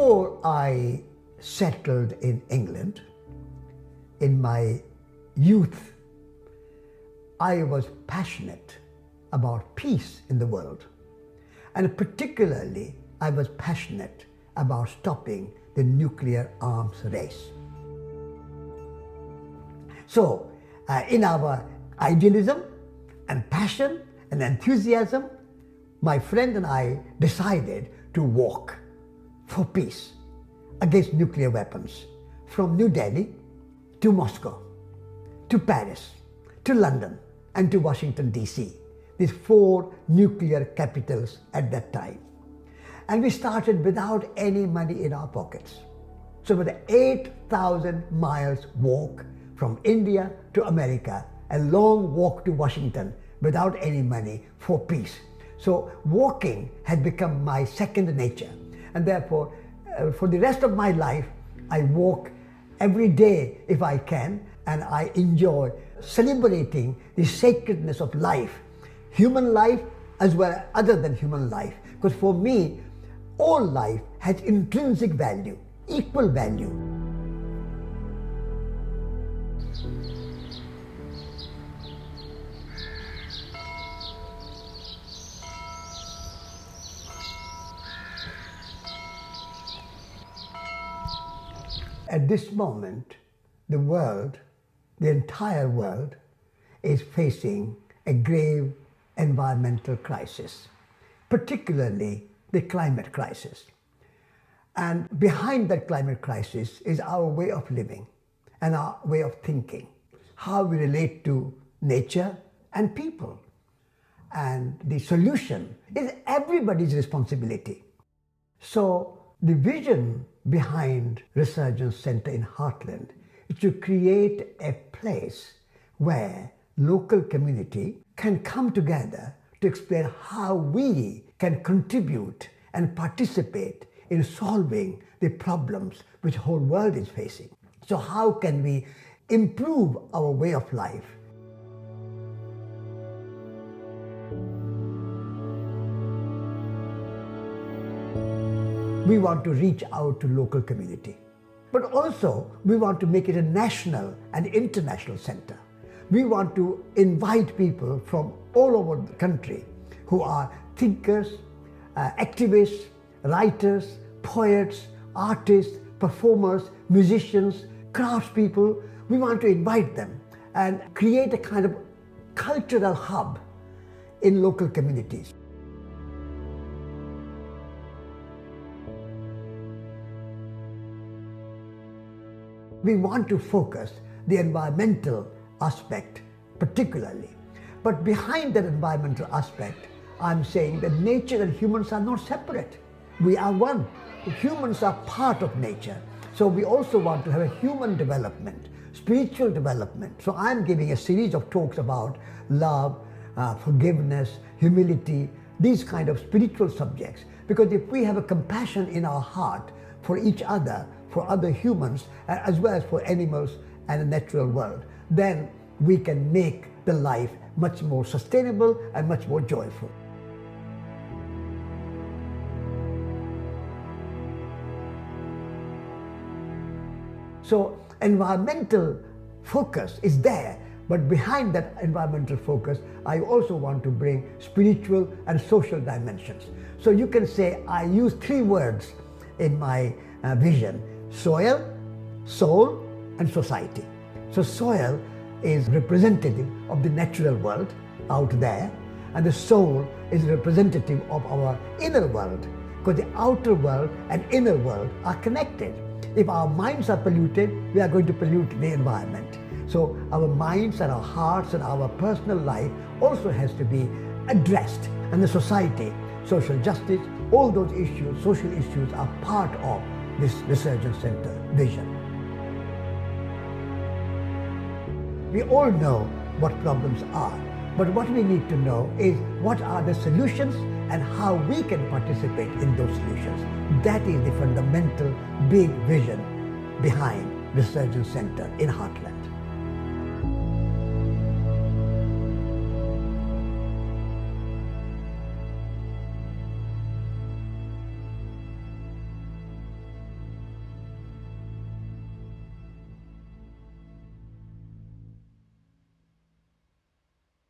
Before I settled in England, in my youth, I was passionate about peace in the world. And particularly, I was passionate about stopping the nuclear arms race. So, in our idealism and passion and enthusiasm, my friend and I decided to walk for peace against nuclear weapons from New Delhi to Moscow, to Paris, to London, and to Washington, D.C., these 4 nuclear capitals at that time. And we started without any money in our pockets. So with an 8,000 miles walk from India to America, a long walk to Washington without any money for peace. So walking had become my second nature. And therefore, for the rest of my life, I walk every day if I can, and I enjoy celebrating the sacredness of life, human life as well as other than human life. Because for me, all life has intrinsic value, equal value. At this moment, the world, the entire world, is facing a grave environmental crisis, particularly the climate crisis. And behind that climate crisis is our way of living and our way of thinking, how we relate to nature and people. And the solution is everybody's responsibility. So the vision behind Resurgence Center in Hartland is to create a place where local community can come together to explain how we can contribute and participate in solving the problems which the whole world is facing. So how can we improve our way of life? We want to reach out to local community, but also we want to make it a national and international center. We want to invite people from all over the country who are thinkers, activists, writers, poets, artists, performers, musicians, craftspeople. We want to invite them and create a kind of cultural hub in local communities. We want to focus the environmental aspect particularly. But behind that environmental aspect, I'm saying that nature and humans are not separate. We are one. Humans are part of nature. So we also want to have a human development, spiritual development. So I'm giving a series of talks about love, forgiveness, humility, these kind of spiritual subjects. Because if we have a compassion in our heart for each other, for other humans, as well as for animals and the natural world, then we can make the life much more sustainable and much more joyful. So environmental focus is there, but behind that environmental focus, I also want to bring spiritual and social dimensions. So you can say I use 3 words in my vision: soil, soul, and society. So soil is representative of the natural world out there, and the soul is representative of our inner world, because the outer world and inner world are connected. If our minds are polluted, we are going to pollute the environment. So our minds and our hearts and our personal life also has to be addressed. And the society, social justice, all those issues, social issues are part of this Resurgence Center vision. We all know what problems are, but what we need to know is what are the solutions and how we can participate in those solutions. That is the fundamental big vision behind Resurgence Center in Hartland.